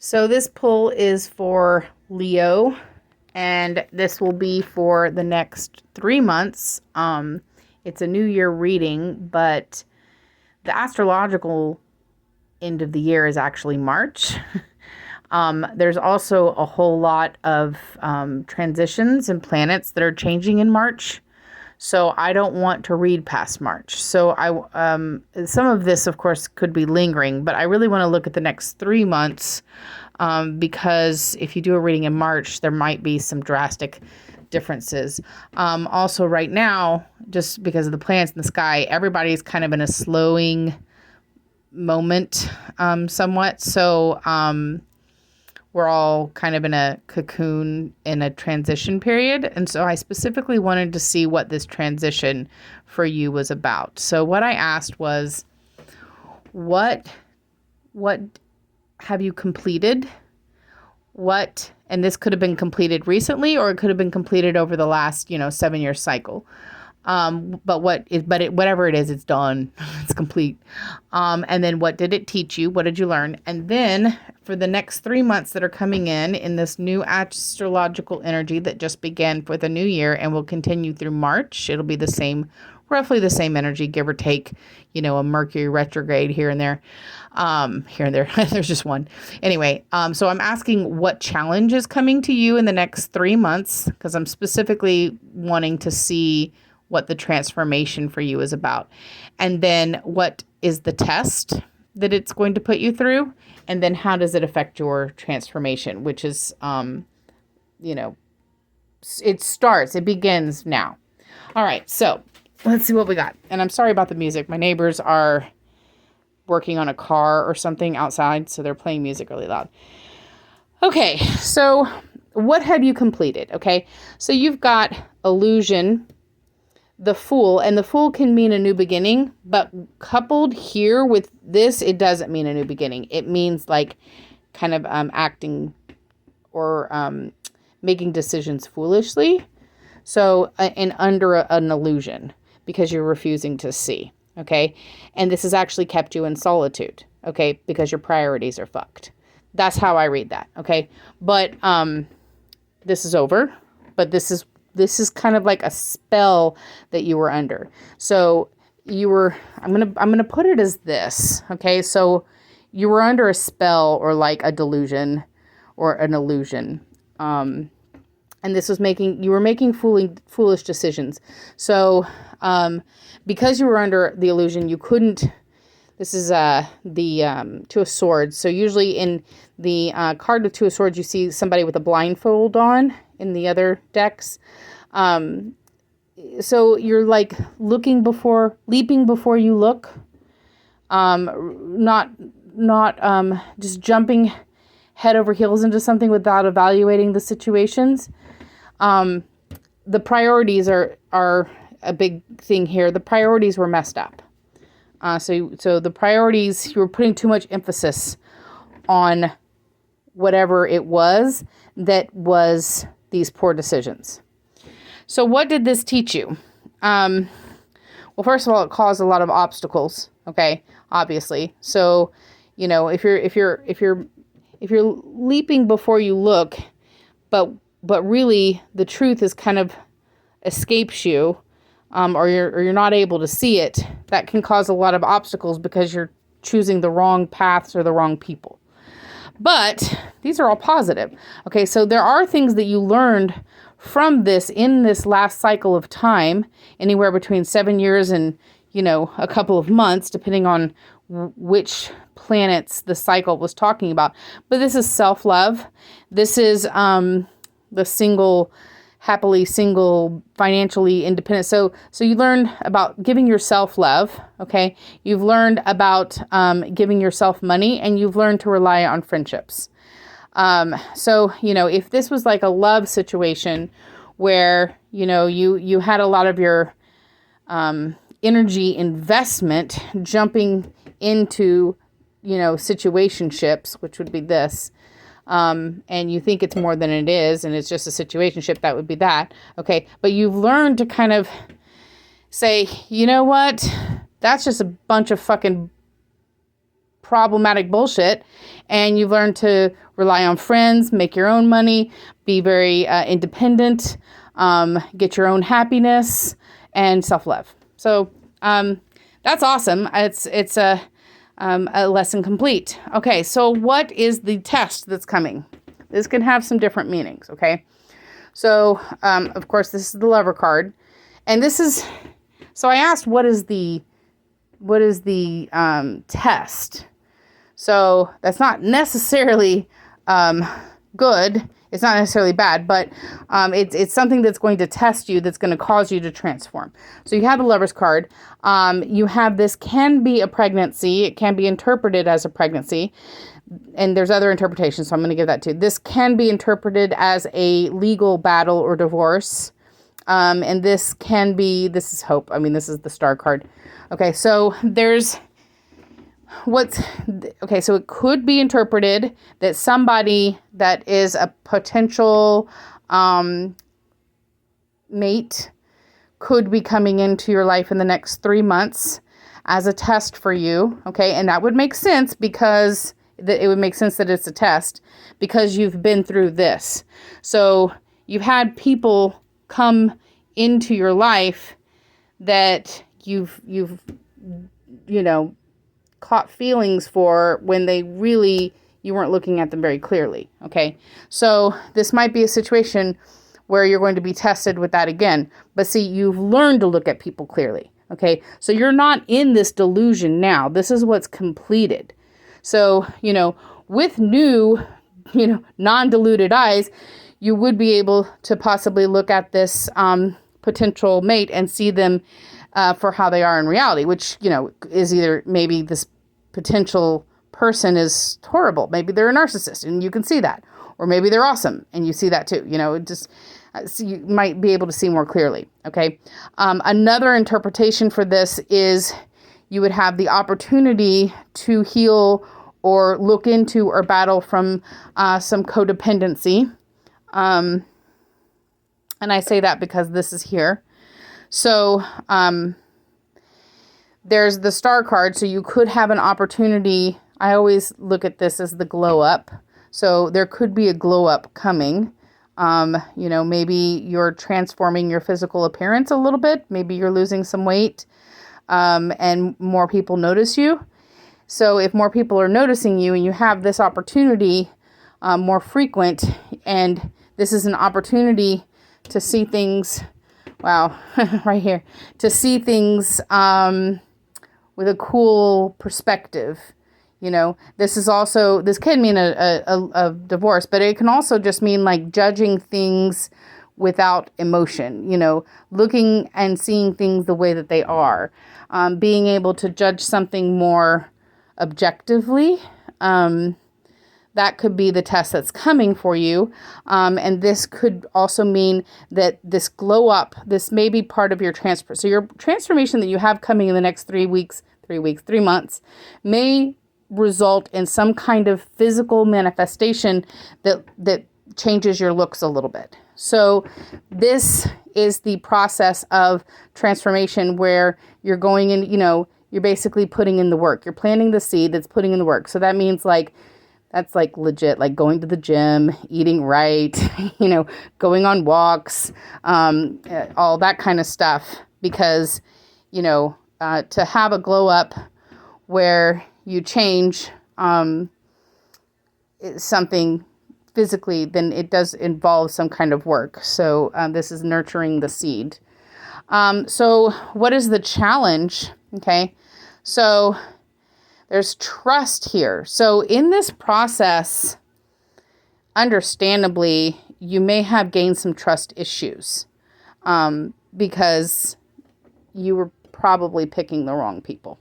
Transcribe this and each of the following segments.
So this pull is for Leo, and this will be for the next 3 months. It's a New Year reading, but the astrological end of the year is actually March. There's also a whole lot of transitions and planets that are changing in March. So I don't want to read past March. So some of this, of course, could be lingering, but I really want to look at the next 3 months because if you do a reading in March, there might be some drastic differences. Also, right now, just because of the planets in the sky, everybody's kind of in a slowing moment, somewhat. So we're all kind of in a cocoon in a transition period. And so I specifically wanted to see what this transition for you was about. So what I asked was, what have you completed? And this could have been completed recently, or it could have been completed over the last, 7-year cycle. Whatever it is, it's done. It's complete. And then what did it teach you? What did you learn? And then for the next 3 months that are coming in this new astrological energy that just began for the new year and will continue through March, it'll be roughly the same energy, give or take, a Mercury retrograde here and there. There's just one. Anyway, so I'm asking what challenge is coming to you in the next 3 months, because I'm specifically wanting to see what the transformation for you is about. And then what is the test that it's going to put you through? And then how does it affect your transformation, which is, it begins now. All right, so let's see what we got. And I'm sorry about the music. My neighbors are working on a car or something outside, so they're playing music really loud. Okay, so what have you completed? Okay, so you've got illusion, the Fool, and the Fool can mean a new beginning, but coupled here with this, it doesn't mean a new beginning. It means like kind of acting or making decisions foolishly. So, and under an illusion because you're refusing to see. Okay. And this has actually kept you in solitude. Okay. Because your priorities are fucked. That's how I read that. Okay. But this is over. But this is kind of like a spell that you were under. So I'm gonna put it as this. Okay. So you were under a spell or like a delusion or an illusion. And this was you were making foolish decisions. So, because you were under the illusion, you couldn't, this is, the, Two of Swords. So usually in the, card of Two of Swords, you see somebody with a blindfold on in the other decks. So you're like leaping before you look, not just jumping head over heels into something without evaluating the situations. The priorities are a big thing here. The priorities were messed up. So the priorities, you were putting too much emphasis on whatever it was that was these poor decisions. So what did this teach you? Well, first of all, it caused a lot of obstacles. Okay, obviously. So, if you're leaping before you look, but really the truth is kind of escapes you, or you're not able to see it, that can cause a lot of obstacles because you're choosing the wrong paths or the wrong people. But these are all positive. Okay, so there are things that you learned from this in this last cycle of time, anywhere between 7 years and, a couple of months, depending on which planets the cycle was talking about. But this is self-love. This is the happily single, financially independent. So you learned about giving yourself love. Okay. You've learned about giving yourself money, and you've learned to rely on friendships. So, if this was like a love situation where, you had a lot of your energy investment jumping into, situationships, which would be this, and you think it's more than it is, and it's just a situationship, that would be that. Okay. But you've learned to kind of say, you know what? That's just a bunch of fucking problematic bullshit, and you've learned to rely on friends, make your own money, be very independent, get your own happiness and self-love. So that's awesome. It's a lesson complete. Okay, so what is the test that's coming? This can have some different meanings, okay? So, of course, this is the Lover card. And this is, so I asked, what is the test? So that's not necessarily good. It's not necessarily bad, but it's something that's going to test you, that's going to cause you to transform. So you have the Lover's card. You have this can be a pregnancy. It can be interpreted as a pregnancy. And there's other interpretations, so I'm going to give that too. This can be interpreted as a legal battle or divorce. And this is hope. I mean, this is the Star card. Okay, so so it could be interpreted that somebody that is a potential mate could be coming into your life in the next 3 months as a test for you. Okay, and that would make sense because it would make sense that it's a test because you've been through this. So you've had people come into your life that you've caught feelings for when you weren't looking at them very clearly. Okay. So this might be a situation where you're going to be tested with that again, but see, you've learned to look at people clearly. Okay. So you're not in this delusion now. This is what's completed. So, with new, non-diluted eyes, you would be able to possibly look at this potential mate and see them for how they are in reality, which, is either maybe this potential person is horrible. Maybe they're a narcissist and you can see that. Or maybe they're awesome and you see that too. So you might be able to see more clearly. Okay. Another interpretation for this is you would have the opportunity to heal or look into or battle from some codependency. And I say that because this is here. So there's the Star card. So you could have an opportunity. I always look at this as the glow up. So there could be a glow up coming. Maybe you're transforming your physical appearance a little bit. Maybe you're losing some weight. And more people notice you. So if more people are noticing you and you have this opportunity more frequent, and this is an opportunity to see things, wow, right here, to see things with a cool perspective. This can mean a divorce, but it can also just mean like judging things without emotion, looking and seeing things the way that they are, being able to judge something more objectively. That could be the test that's coming for you. And this could also mean that this glow up, this may be part of your transfer. So your transformation that you have coming in the next 3 months may result in some kind of physical manifestation that changes your looks a little bit. So this is the process of transformation where you're going in, you're basically putting in the work. You're planting the seed that's putting in the work. So that means that's legit, like going to the gym, eating right, going on walks, all that kind of stuff. Because, to have a glow up where you change something physically, then it does involve some kind of work. So this is nurturing the seed. So what is the challenge? Okay. So there's trust here. So in this process, understandably, you may have gained some trust issues because you were probably picking the wrong people.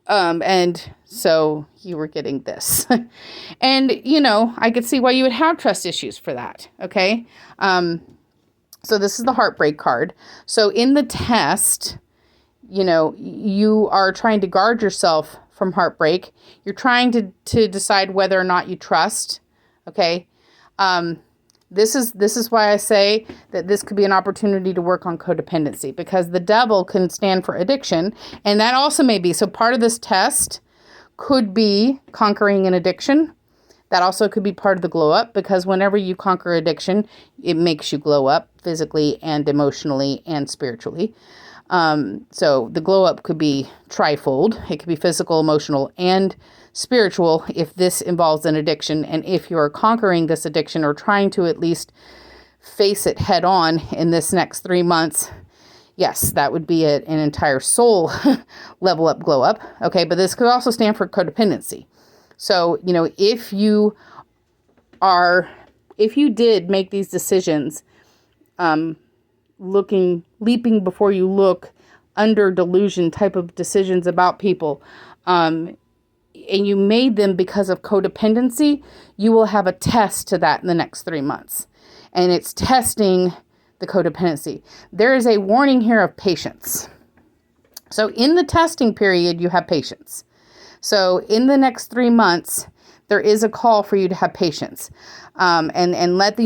And so you were getting this. And, I could see why you would have trust issues for that. Okay. So this is the heartbreak card. So in the test, you are trying to guard yourself from heartbreak. You're trying to decide whether or not you trust. Okay. This is why I say that this could be an opportunity to work on codependency, because the devil can stand for addiction. And that also may be, so part of this test could be conquering an addiction. That also could be part of the glow up, because whenever you conquer addiction, it makes you glow up physically and emotionally and spiritually. So the glow up could be trifold. It could be physical, emotional, and spiritual if this involves an addiction. And if you're conquering this addiction or trying to at least face it head on in this next 3 months, yes, that would be an entire soul level up, glow up. Okay, but this could also stand for codependency. So, if you did make these decisions, leaping before you look, under delusion type of decisions about people, and you made them because of codependency, you will have a test to that in the next 3 months. And it's testing the codependency. There is a warning here of patience. So in the testing period, you have patience. So in the next 3 months, there is a call for you to have patience, and let the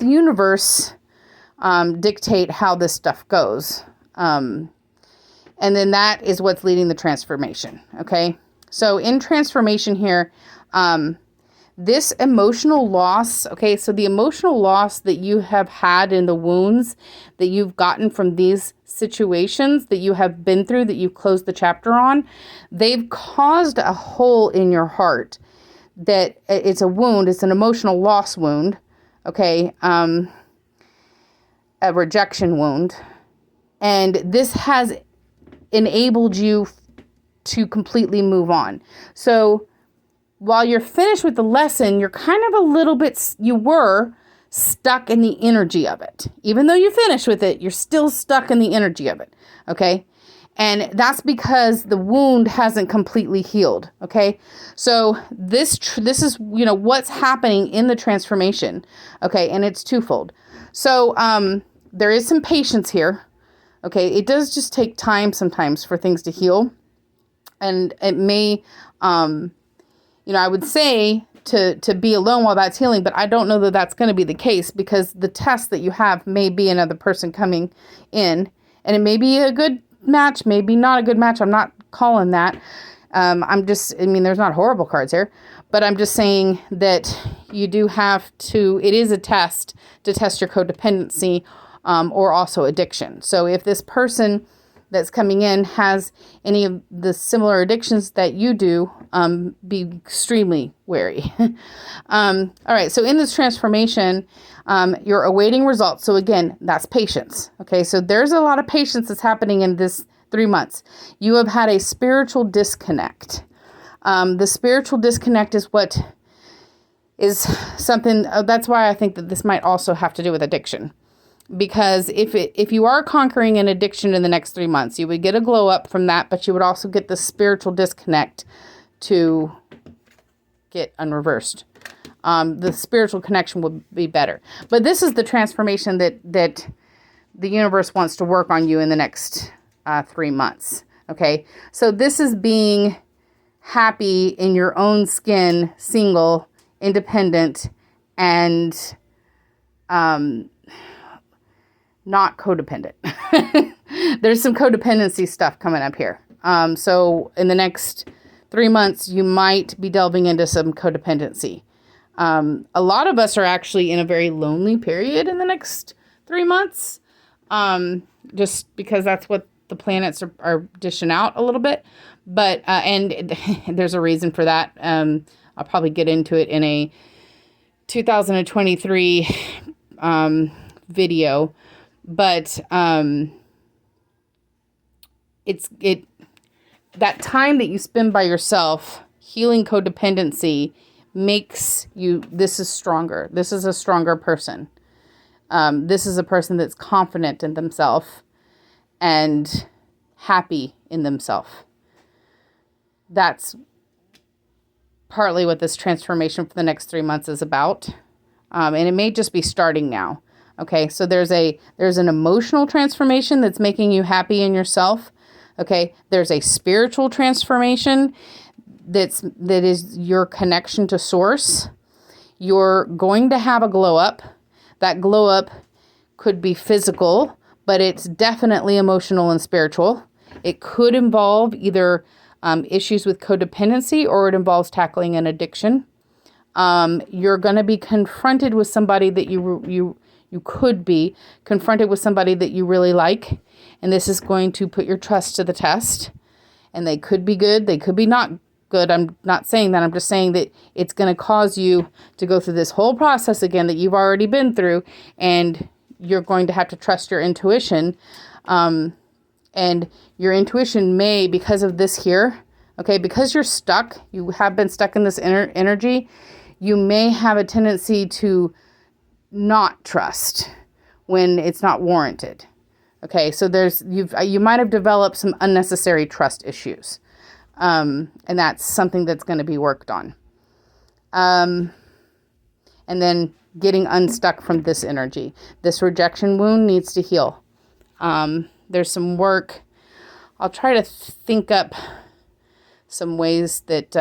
universe dictate how this stuff goes. And then that is what's leading the transformation. Okay. So in transformation here, this emotional loss, okay, so the emotional loss that you have had in the wounds that you've gotten from these situations that you have been through, that you've closed the chapter on, they've caused a hole in your heart. That it's a wound, it's an emotional loss wound, okay, a rejection wound. And this has enabled you to completely move on. So while you're finished with the lesson, you're kind of you were stuck in the energy of it. Even though you finished with it, you're still stuck in the energy of it. Okay. And that's because the wound hasn't completely healed. Okay. So this is, what's happening in the transformation. Okay. And it's twofold. So, there is some patience here. Okay. It does just take time sometimes for things to heal. And it may, I would say to be alone while that's healing, but I don't know that that's going to be the case, because the test that you have may be another person coming in, and it may be a good match, maybe not a good match. I'm not calling that. There's not horrible cards here, but I'm just saying that you do have to, it is a test to test your codependency, or also addiction. So if this person that's coming in has any of the similar addictions that you do, be extremely wary. All right. So in this transformation, you're awaiting results. So again, that's patience. Okay. So there's a lot of patience that's happening in this 3 months. You have had a spiritual disconnect. The spiritual disconnect is what is something, that's why I think that this might also have to do with addiction. Because if you are conquering an addiction in the next 3 months, you would get a glow up from that, but you would also get the spiritual disconnect to get unreversed. The spiritual connection would be better. But this is the transformation that the universe wants to work on you in the next 3 months. Okay, so this is being happy in your own skin, single, independent, and not codependent. There's some codependency stuff coming up here. So in the next 3 months, you might be delving into some codependency. A lot of us are actually in a very lonely period in the next 3 months, just because that's what the planets are dishing out a little bit. But, and there's a reason for that. I'll probably get into it in a 2023 video. But that time that you spend by yourself healing codependency makes you, this is stronger. This is a stronger person. This is a person that's confident in themselves and happy in themselves. That's partly what this transformation for the next 3 months is about. And it may just be starting now. Okay, so there's an emotional transformation that's making you happy in yourself. Okay, there's a spiritual transformation that is your connection to source. You're going to have a glow up. That glow up could be physical, but it's definitely emotional and spiritual. It could involve either issues with codependency, or it involves tackling an addiction. You're going to be confronted with somebody that you could be confronted with somebody that you really like. And this is going to put your trust to the test. And they could be good. They could be not good. I'm not saying that. I'm just saying that it's going to cause you to go through this whole process again that you've already been through. And you're going to have to trust your intuition. And your intuition may, because of this here, okay, because you're stuck, you have been stuck in this energy, you may have a tendency to not trust when it's not warranted. Okay, so you might have developed some unnecessary trust issues. And that's something that's going to be worked on. And then getting unstuck from this energy. This rejection wound needs to heal. There's some work. I'll try to think up some ways that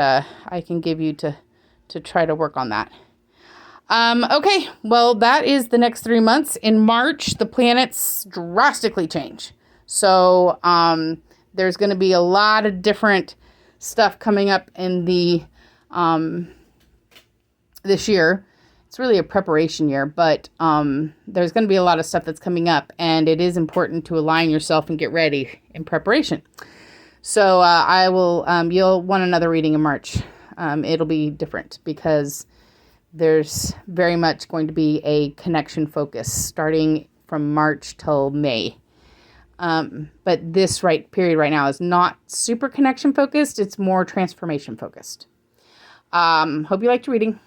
I can give you to try to work on that. Okay, well, that is the next 3 months. In March, the planets drastically change. So there's going to be a lot of different stuff coming up in the this year. It's really a preparation year, but there's going to be a lot of stuff that's coming up, and it is important to align yourself and get ready in preparation. So you'll want another reading in March. It'll be different because there's very much going to be a connection focus starting from March till May. But this period right now is not super connection focused. It's more transformation focused. Hope you liked your reading.